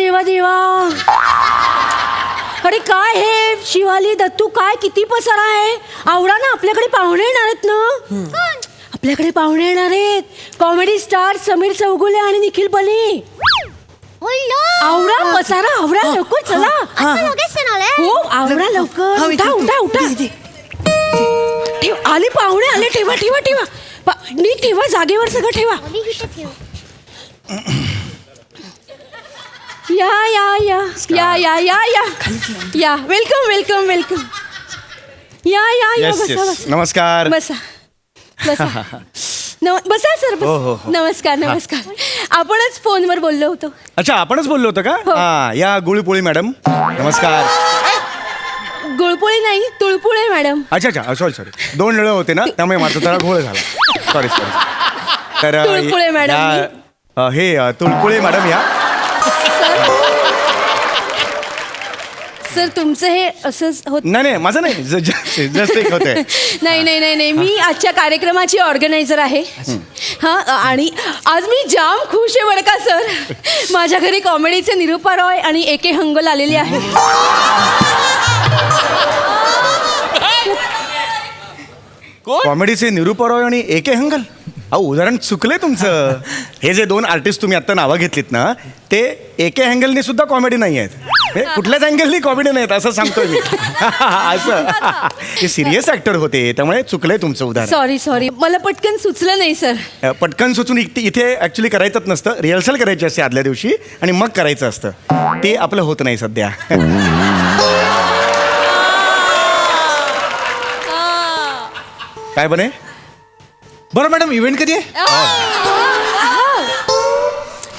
देवा देवा. अरे काय हे शिवाली दत्तू, काय किती पसारा आहे. आवडा ना, आपल्याकडे पाहुणे येणार आहेत ना. आपल्याकडे पाहुणे येणार आहेत. कॉमेडी स्टार समीर चौगुले आणि निखिल बले. आवडा पसारा, आवडा लवकर, चला. हो आवडा लवकर. उठा उठा उठा. ठेव, आले पाहुणे आले. ठेवा ठेवा ठेवा. नीट ठेवा, जागेवर सगळं ठेवा. या या या या या या या या. Welcome welcome welcome. या या या. बसा बसा. नमस्कार. बसा बसा. बसा सर. नमस्कार नमस्कार. आपणच फोनवर बोललो होतो. अच्छा, आपणच बोललो होतो का? हा, या गुळपोळी मॅडम. नमस्कार. गुळपोळी नाही, तुळपुळे मॅडम. अच्छा अच्छा, सॉरी दोन वेळ होते ना, त्यामुळे माझा जरा घोळ झाला. सॉरी. तर तुळपुळे मॅडम. हे तुळपुळे मॅडम या. सर तुमचं हे असंच होत. नाही माझं नाही, जस्ट एक होते. नाही नाही नाही नाही, मी आजच्या कार्यक्रमाची ऑर्गनायझर आहे. हां, आणि आज मी जाम खुश आहे बरं का सर. माझ्या घरी कॉमेडीचे निरूपा रॉय आणि एके हंगल आलेली आहे. कॉमेडीचे निरूपा रॉय आणि एके हंगल. अहो, उदाहरण चुकले तुमचं. हे जे दोन आर्टिस्ट तुम्ही आता नावं घेतलीत ना, ते एके अँगलनी सुद्धा कॉमेडी नाही आहेत. कुठल्याच अँगलनी कॉमेडी नाहीत असं सांगतोय मी. असं ते सिरियस ऍक्टर होते, त्यामुळे चुकलंय तुमचं उदाहरण. सॉरी, मला पटकन सुचलं नाही सर. पटकन सुचून इथे ऍक्च्युली करायचंच नसतं. रिहर्सल करायची असते आदल्या दिवशी आणि मग करायचं असतं. ते आपलं होत नाही सध्या. काय बने. बरं मॅडम, इव्हेंट कधी आहे?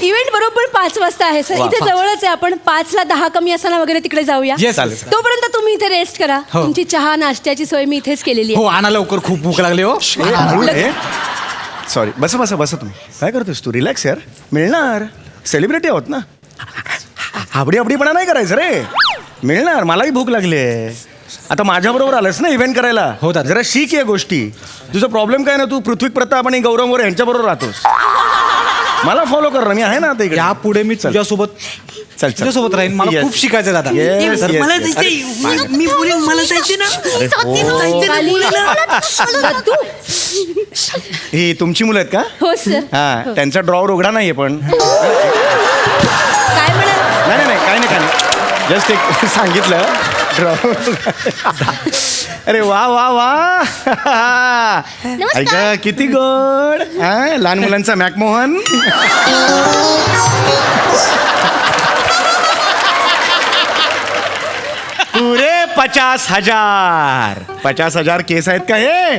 इव्हेंट बरोबर 5 वाजता आहे सर. इथे जवळच आहे. आपण 5ला 10 कमी असताना वगैरे तिकडे जाऊया. चालेल. तोपर्यंत तुम्ही इथे रेस्ट करा. तुमची चहा नाश्त्याची सोय मी इथेच केलेली आहे. हो, आणा लवकर, खूप भूक लागली. हो सॉरी. बसा तुम्ही. काय करतोस तू? रिलॅक्स यार. मिळणार. सेलिब्रिटी आहोत ना. हाबडीपणा नाही करायचं रे. मिळणार. मलाही भूक लागली आहे. आता माझ्याबरोबर आलंस ना इव्हेंट करायला. हो दादा. जरा शिक या गोष्टी. तुझा प्रॉब्लेम काय ना, तू पृथ्वी प्रताप आणि गौरव मोरे यांच्याबरोबर राहतोस. मला फॉलो कर ना, मी आहे ना आता इकडे. या पुढे मी तुझ्यासोबत तुझ्यासोबत राहीन. मला खूप शिकायचं दादा. मला जायचंय. मी बोलेन, मला जायचे ना. ही तुमची मुलं आहेत का? हो सर. हा, त्यांचा ड्रॉवर उघडा नाहीये पण. काय म्हणाल? नाही काय नाही. जस्ट एक सांगितलं. अरे वा वा वा. ऐका किती गोड. लहान मुलांचा मॅकमोहन. पुरे 50,000. 50,000 केस आहेत का हे?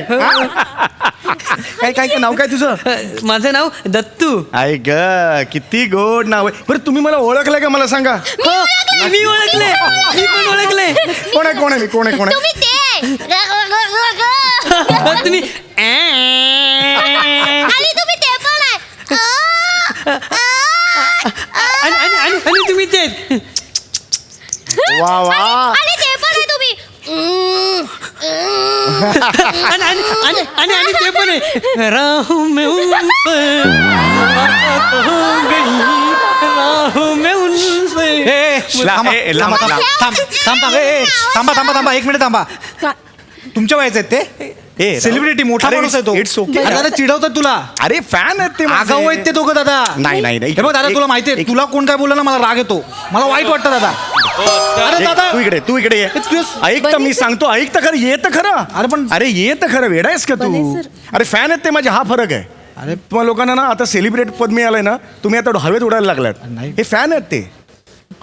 काय नाव काय तुझं? माझं नाव दत्तू. ऐक ग, किती गोड नाव आहे. बरं, तुम्ही मला ओळखलंय का मला सांगा. मी ओळखले. मी पण ओळखले. कोण आहे? तुम्ही आणि तुम्ही ते. वा वा. आणि ते पण आहे. राहू मैं उनसे, थांबा 1 मिनिट थांबा. तुमच्या वयाचे आहेत ते? सेलिब्रिटी, मोठा माणूस आहे तो. It's okay. दादा चिडवतात तुला. अरे फॅन आहेत ते. आगाऊ आहेत ते दोघं दादा. नाही. हे बघ दादा, तुला माहिती आहे, तुला कोण काय बोललं ना, मला राग येतो. मला वाईट वाटतं दादा. अरे दादा, तू इकडे ये. ऐक तर, मी सांगतो. ऐक तर खरं. ये तर खरं. अरे ये तर खरं. वेडा आहेस का तू? अरे फॅन आहेत ते माझे. हा फरक आहे. अरे तुम्हाला लोकांना ना आता सेलिब्रेट पद मिळालंय ना, तुम्ही आता हवेत उडायला लागलात. हे फॅन आहेत ते.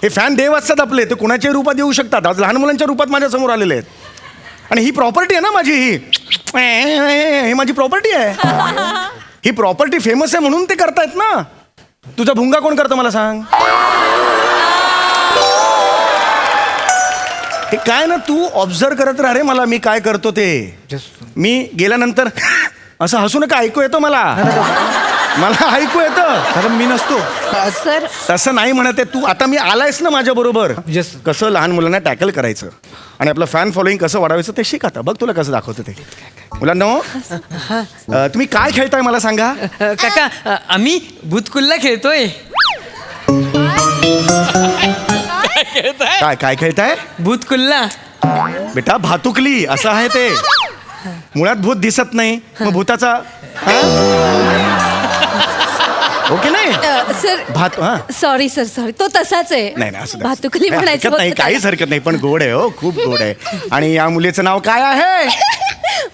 हे फॅन देव असतात आपले. ते कुणाच्याही रूपात येऊ शकतात. आज लहान मुलांच्या रूपात माझ्या समोर आलेले आहेत. आणि ही प्रॉपर्टी आहे ना माझी. ही माझी प्रॉपर्टी आहे. ही प्रॉपर्टी फेमस आहे म्हणून ते करतायत ना. तुझा भुंगा कोण करतं मला सांग. हे काय ना, तू ऑब्झर्व करत राहा रे मला, मी काय करतो ते. मी गेल्यानंतर असं हसू नका. ऐकू येतो मला. ऐकू येतं. कारण मी नसतो सर. तसं नाही म्हणत आहे तू. आता मी आलायस ना माझ्या बरोबर. कसं लहान मुलांना टॅकल करायचं आणि आपलं फॅन फॉलोईंग कसं वाढवायचं ते शिक. आता बघ तुला कसं दाखवतं ते. मुलांनो, तुम्ही काय खेळताय मला सांगा. काका, आम्ही भूतकुल्ला खेळतोय. खेळताय काय काय खेळताय भूत कुल्ला बेटा भातुकली असं आहे ते. मुळात भूत दिसत नाही मग भूताचा ओके नाही सर भात हा सॉरी सर सॉरी तो तसाच आहे. नाही नाही असं भातुकली नाही, म्हणायचं हरकत नाही होतं काहीच हरकत नाही पण गोड आहे हो खूप गोड आहे. आणि या मुलीचं नाव काय आहे?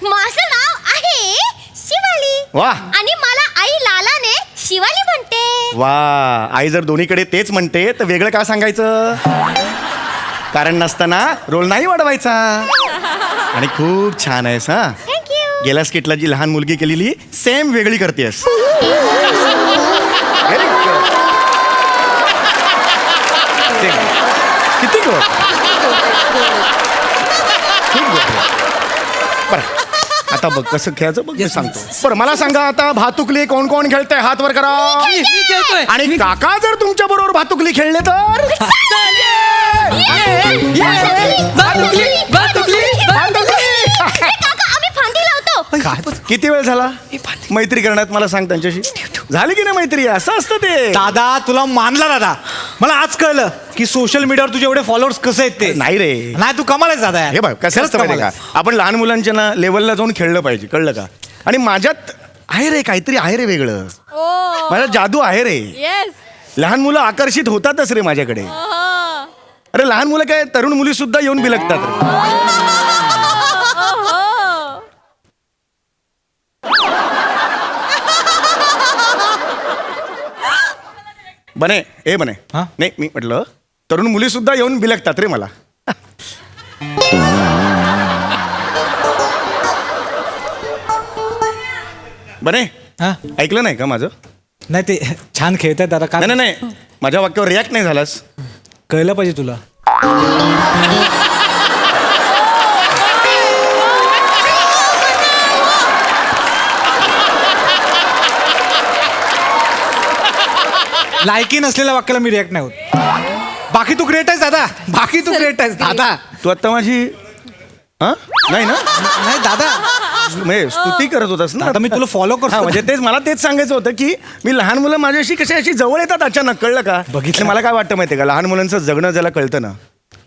माझं नाव आहे शिवाली. वा आणि मला आई लालाने शिवाली म्हणते. वा आई जर दोन्हीकडे तेच म्हणते तर वेगळं का सांगायचं. कारण नसताना रोल नाही वाढवायचा. आणि खूप छान आहेस हा. थँक्यू. गेल्या स्किटला जी लहान मुलगी केलेली सेम वेगळी करतेस. Very good. किती गोड खूप गोड. बरं आता बघ कसं खेळायचं बघ मी सांगतो. बरं मला सांगा आता भातुकली कोण कोण खेळतंय हात वर करा. मी खेळतोय आणि काका जर तुमच्या बरोबर भातुकली खेळले तर भातुकली भातुकली काका आम्ही फांदी लावतो. किती वेळ झाला मैत्री करण्यात मला सांग त्यांच्याशी. झाली की नाही मैत्री असं असतं ते. दादा तुला मानला दादा. मला आज कळलं की सोशल मीडियावर तुझे एवढे फॉलोअर्स कसे आहेत ते. नाही रे नाही तू कमाल आहेस दादा यार. हे बघ कसं असतं माहिती आहे का आपण लहान मुलांच्या ना लेवलला जाऊन खेळलं पाहिजे कळलं का. आणि माझ्यात आहे रे काहीतरी आहे रे वेगळं. माझ्यात जादू आहे रे. येस लहान मुलं आकर्षित होतातच रे माझ्याकडे. अरे लहान मुलं काय तरुण मुली सुद्धा येऊन बिलगतात रे. बने ए बने हा? नाही मी म्हटलं तरुण मुली सुद्धा येऊन बिलगतात रे मला. बने हा? ऐकलं नाही का माझं. नाही ते छान खेळताय दादा. काय नाही नाही नाही माझ्या वाक्यावर रिॲक्ट नाही झालास. कळलं पाहिजे तुला. लायकी नसलेल्या वाक्याला मी रिॲक्ट नाही होत. बाकी तू ग्रेट आहेस दादा. बाकी तू ग्रेट आहेस दादा. तू आता माझी हा नाही ना नाही दादा म्हणजे स्तुती करत होतास ना. आता मी तुला follow करतो. हा, म्हणजे तेच मला तेच सांगायचं होतं की मी लहान मुलं माझ्याशी कशी अशी जवळ येतात अचानक कळलं का. बघितलं. आणि मला काय वाटतं माहितीये का लहान मुलांचं जगणं ज्याला कळतं ना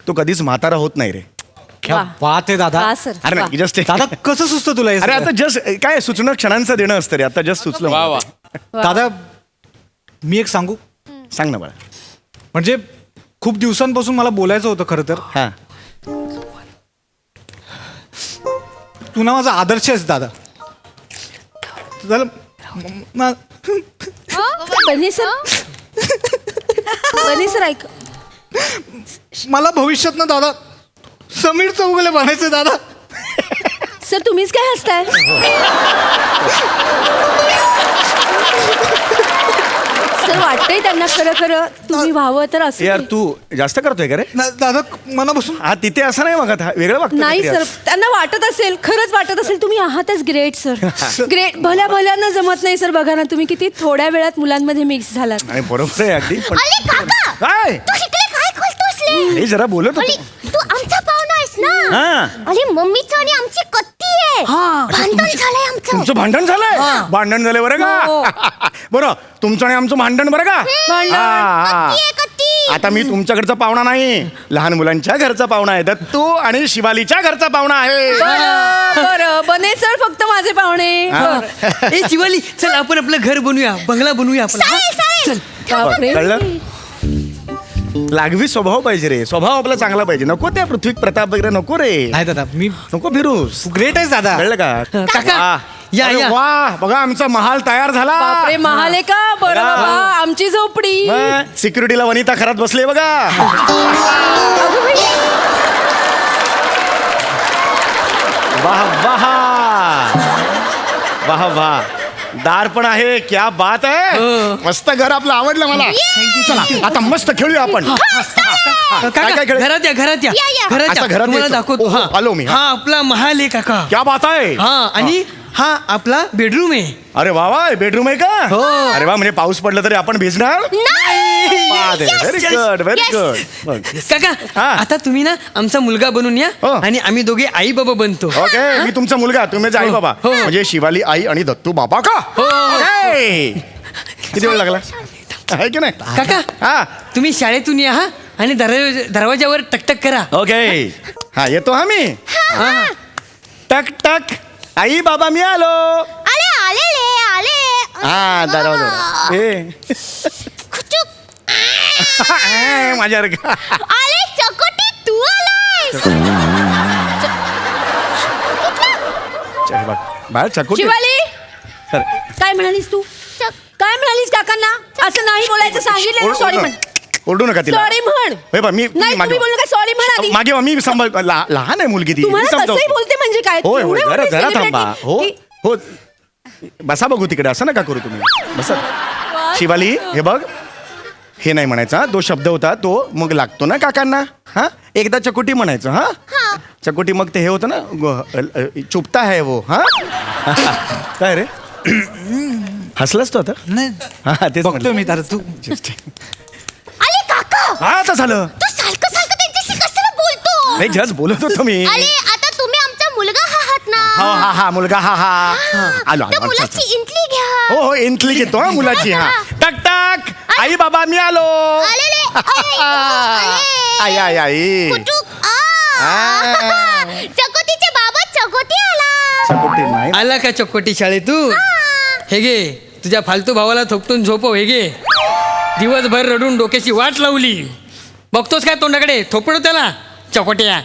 तो कधीच म्हातारा होत नाही रे. क्या वा. बात आहे दादा. वा सर अरे नाही जस्ट दादा कसं सुचतं तुला हे अरे सगळं? आता जस्ट काय सूचना क्षणांचं देणं असतं रे. आता जस्ट सुचलं मला ते. दादा मी एक सांगू. सांग ना बाळा. म्हणजे खूप दिवसांपासून मला बोलायचं होतं खरं तर. हा तू ना माझा आदर्श आहेस दादा. झालं बने सर बने सर ऐक मला भविष्यात ना दादा समीर चौगुले बनायचं दादा. सर तुम्हीच काय हसताय. सर वाटतंय त्यांना खरं खरं तुम्ही व्हावं तर असं यार नाही. तू जास्त करतोय का रे. दादा मनापासून हा तिथे असं नाही बघा वेगळं वागतं नाही काहीतरी. सर त्यांना वाटत असेल खरंच वाटत असेल तुम्ही आहातच ग्रेट सर. ग्रेट भल्या भल्यांना जमत नाही सर. बघा ना तुम्ही किती थोड्या वेळात मुलांमध्ये मिक्स झालात. नाही बरोबर आहे अगदी पण अरे काका काय तू इकडे काय खोलतोस ले? हे जरा बोलत अरे होतो. तू आमचा पाहुणा आहेस ना. हा. अरे मम्मीचं आणि आमची कत्ती आहे. भांडण झालंय आमचं. तुमचं भांडण झालंय. भांडण झालंय बरं हो. का. बरं तुमचं आणि आमचं भांडण बरं का. भांडण. हा, हा. कत्ती आहे, कत्ती. आता मी तुमच्याकडचा पाहुणा नाही लहान मुलांच्या घरचा पाहुणा आहे. दत्तू आणि शिवालीच्या घरचा पाहुणा आहे. बरं बने सर फक्त माझे पाहुणे. हा. बरं. ए शिवाली चल आपण आपलं घर बनवूया बंगला बनवूया आपला हा? चालेल. बापरे. कळलं लागवी स्वभाव पाहिजे रे. स्वभाव आपला चांगला पाहिजे. नको त्या पृथ्वी प्रताप वगैरे नको रे. नाही दादा मी नको फिरूस. तू ग्रेट आहेस दादा. कळलं का. काका, वा. या, अरे या. वा बघा आमचा महाल तयार झाला. बापरे महाल आहे का. बरं हा. बाबा आमची झोपडी. सिक्युरिटीला वनिता खरात बसले बघा. अगं बाई. वाह वाह वाह वाह दार पण आहे. क्या बात आहे. मस्त घर आपलं आवडलं मला. चला आता मस्त खेळूया आपण. काय काका खेळ. घरात या घरात या या, या. घरात अच्छा, या घरात तुम्हाला यायचं. दाखवतो ओहो, आलो मी. हा आपला महाल आहे काका. क्या बात आहे. हा आणि हा आपला बेडरूम आहे. अरे वा वा बेडरूम आहे का. हो. अरे वा म्हणजे पाऊस पडला तरी आपण भिजणार. Very good very good. काका हा. आता तुम्ही ना आमचा मुलगा बनून या हो. आणि आम्ही दोघे आई बाबा बनतो. ओके मी तुमचा मुलगा तुम्ही आई बाबा. हो. म्हणजे शिवाली आई आणि दत्तू बाबा का. हो. ओके. किती वेळ लागला आहे की नाही. काका हा तुम्ही शाळेतून या हा आणि दरवाजावर टकटक करा. ओके हा येतो हा मी टक टक आई बाबा मी आलो. आले आले हा दरवाजा ए खुचुक माझ्या आले चकोटी तू आलायस. बाळ चकोटी शिवाली सर काय म्हणालीस तू काय म्हणालीस काकांना असं नाही बोलायचं सांगितलं सॉरी म्हण ओरडू नका तिला सॉरी म्हण हे बघ, मी नाही मागे तुम्ही बोलू नका सॉरी म्हण आधी मागे वा, मी सांभाळ लहान आहे मुलगी ती मी तुम्हाला समजावतो. कसंही बोलते म्हणजे काय होय होय एवढे जरा मोठे जरा celebrity थांबा हो की- हो बसा बघू तिकडे असं नका करू तुम्ही बसा शिवाली हे बघ हे नाही म्हणायचा तो शब्द होता तो मग लागतो ना काकांना हा एकदा चकोटी म्हणायचं हा चकोटी मग ते हे होतं ना चुपता है वो हा काय रे हसलास तो आता नाही हा तेच बघतो मी तर तू आले काका हा आता झालं तू सारखं सारखं त्यांच्याशी कशाला बोलतो. नाही जस्ट बोलत होतो मी आले आता तुम्ही आमचा मुलगा आहात ना. हो हा हा मुलगा हा हा आलो त्या आलो मुलाची इंटली घ्या. हो हो एंटली घेतो हा मुलाची हा टक टक आई बाबा मी आलो आलेले आले. आई आई आई कुटुक आ. चकोतीचे बाबा चकोती आला. चकोटी नाही आला का चकोटी शाळेतून हे घे तुझ्या फालतू भावाला थोपटून झोपव हे घे दिवसभर रडून डोक्याची वाट लावली बघतोस काय तोंडाकडे थोपडो त्याला चकोट्या.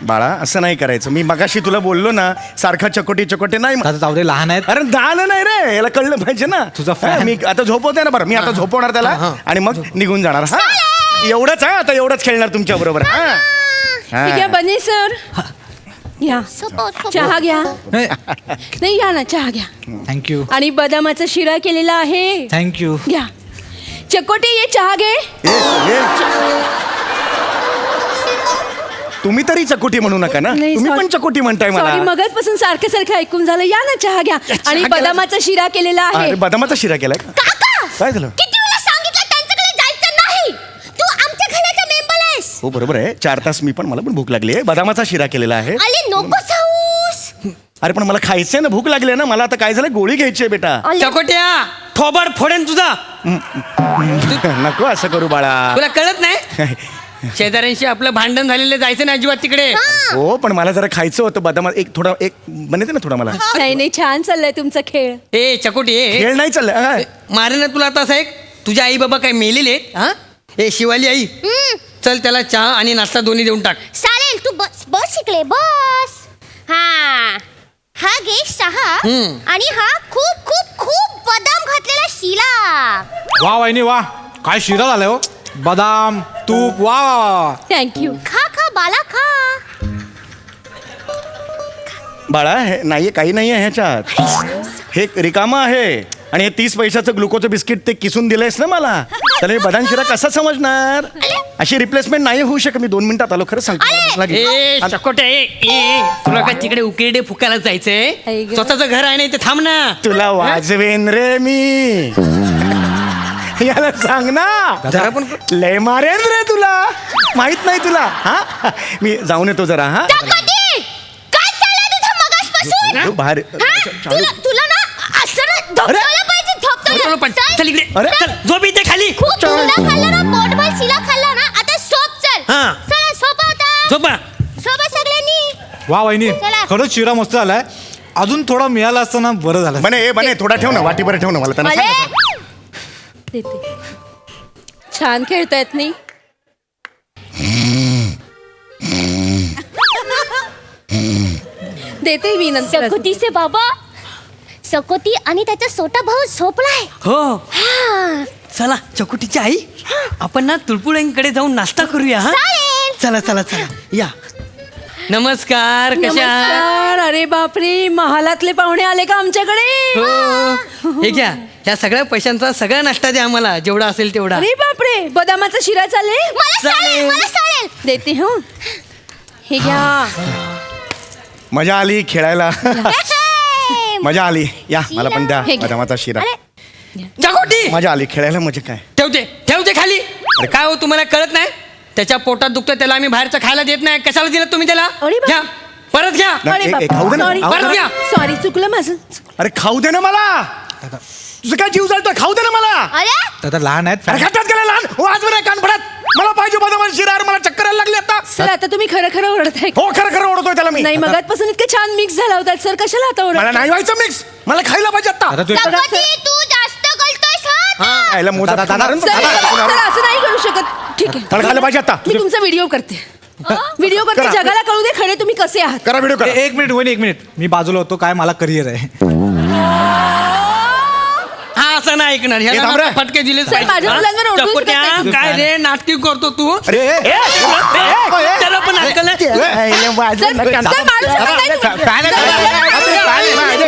बाळा असं नाही करायचं मी मगाशी तुला बोललो ना सारखा चकोटी चकोटी नाही दादा जाऊ दे लहान आहेत अरे दान नाही रे याला कळलं पाहिजे ना तुझा fan. हा, मी आता झोपवते ना बरं मी आता झोपवणार त्याला आणि मग निघून जाणार हा एवढंच आहे आता एवढंच खेळणार तुमच्या बरोबर हा ठीक आहे बने सर या चहा घ्या नाही या ना चहा घ्या थँक्यू आणि बदामाचा शिरा केलेला आहे थँक्यू घ्या चकोटी ये चहा घे तुम्ही तरी चकोटी म्हणू नका ना नाही, तुम्ही sorry. पण चकोटी म्हणताय मला सॉरी मगजपासून सारखं सारखं ऐकून झालं या ना चहा घ्या आणि केला. बदामाचा शिरा केलेला आहे अरे बदामाचा शिरा केलाय का? काका काय झालं किती वेळा सांगितलं त्यांच्याकडे जायचं नाही. तू आमच्या घराचा मेंबर आहेस. हो बरोबर आहे 4 तास मी पण मला पण भूक लागली आहे बदामाचा शिरा केलेला आहे आले नको साऊस. अरे पण मला खायचंय ना भूक लागली आहे ना मला आता काय झालं गोळी घ्यायची आहे बेटा चकोट्या थोबाड फोडेन तुझा नको असं करू बाळा तुला कळत नाही शेजाऱ्यांशी आपलं भांडण झालेलं जायचं नाही अजिबात तिकडे. हो पण मला जरा खायचं होतं बदामा एक थोडा एक बनते ना थोडा मला नाही नाही छान चाललंय तुमचा खेळ ए चकोटी ए खेळ नाही चाललंय मारे ना तुला आता असं एक तुझे आई बाबा काय मेलेले हा ए शिवाली आई चल त्याला चहा आणि नाश्ता दोन्ही देऊन टाक. चालेल तू बस बस इकडे बस. हा घे चहा आणि हा खूप खूप खूप बदाम घातलेला शिला. वा वहिनी वा काय शिरा झालाय हो बदाम तूप वा वा वा थँक्यू खा खा बाला खा. बाळा हे नाहीये काही नाहीये ह्याच्यात हे रिकामा आहे आणि हे 30 पैशाचं ग्लुकोजचं बिस्किट ते किसून दिलंयस ना मला तर हे बदाम शिरा कसा समजणार अशी रिप्लेसमेंट नाही होऊ शकत मी 2 मिनिटात आलो खरं सांगतो ए चकोट्या ए तुला काय तिकडे उकिरडे फुकायला जायचंय आई गं. स्वतःचं घर आहे ना इथे थांब ना. तुला वाजवेन रे मी याला सांग ना जरा पण लय मारेन रे तुला माहित नाही तुला हा मी जाऊन येतो जरा हा चकोती, काय चाललंय तुझं मगासपासून? तू बाहेर तुला तुला ना असं ना धपधपलं पाहिजे चल, पण धपधपलं. चल इकडे अरे. चल झोप इथे खाली खूप तुला खाल्लं ना पोटभर शिला खाल्ला ना आता सोप चल. हा. चला सोपा होता झोपा. सोपा सगळ्यांनी. वा वहिनी चला. खरंच शिरा मस्त झालाय अजून थोडा मिळाला असता ना बरं झालं बने बने थोडा ठेव ना वाटीभर ठेव ना मला त्यांना सांग ना. देते छान खेळतायत नाही देते मी नंतर सकोतीचे बाबा सकोती आणि त्याचा छोटा भाऊ झोपलाय. हो हा. चला चकोटीची आई आपण ना तुळपुळ्यांकडे जाऊन नाश्ता करूया हा चालेल. चला चला चला या नमस्कार कशा आहात? नमस्कार अरे बापरे महालातले पाहुणे आले का आमच्याकडे हो हे घ्या ह्या सगळ्या पैशांचा सगळा नाश्ता द्या आम्हाला जेवढा असेल तेवढा. अरे बापरे बदामाचा शिरा चालेल मला चालेल मला चालेल. देते हो हे घ्या मजा आली खेळायला हे. मजा आली या मला पण द्या हे घे. बदामाचा शिरा अरे, चकोटी मजा आली खेळायला मजा काय ठेवते खाली अरे काय हो तुम्हाला कळत नाही त्याच्या पोटात दुखतं त्याला आम्ही बाहेरचं खायला देत नाही कशाला दिलं तुम्ही त्याला अरे बा- घ्या परत घ्या नाही, अरे खाऊ दे ना, सॉरी खाऊ दे ना. सॉरी चुकलं माझं अरे खाऊ दे ना मला तुझं काय जीव चालतोय खाऊ दे ना मला. अरे दादा लहान आहेत अरे खातात गेला लहान वाज बरं कान पडत. मला पाहिजे बदामाची शिरा. अरे मला चक्कर यायला लागली आता. सर आता तुम्ही खरं खरं ओरडताय. हो खरं खरं ओढतोय त्याला मी. नाही मगातपासून इतके छान मिक्स झाला होता सर, कशाला आता मला ओरडताय? नाही व्हायचं मिक्स. मला खायला पाहिजे आता. दादा तू गणपती तू जास्त गलतोयस हा. यायला मोजा दादा, खाणार ना. सर सर, असं नाही करू शकत. ठीक आहे त्याला खायला पाहिजे आता. मी तुमचा व्हिडिओ करते. व्हिडिओ करते, करा. जगाला कळू दे खरे तुम्ही कसे आहात. करा व्हिडिओ करा. एक मिनिट वहिनी, एक मिनिट. मी बाजूला होतो, काय मला करिअर आहे. हा असं नाही ऐकणार हे थांब रे. ह्याला फटके दिले सर, माझ्या मुलांवर ओरडू शकत नाही तुम्ही. काय रे नाटकी करतो तू अरे त्याला पण अक्कल नाही. सर, सर, मारू शकत नाही तुम्ही. फॅन आहे, सर, फॅन आहे. सर,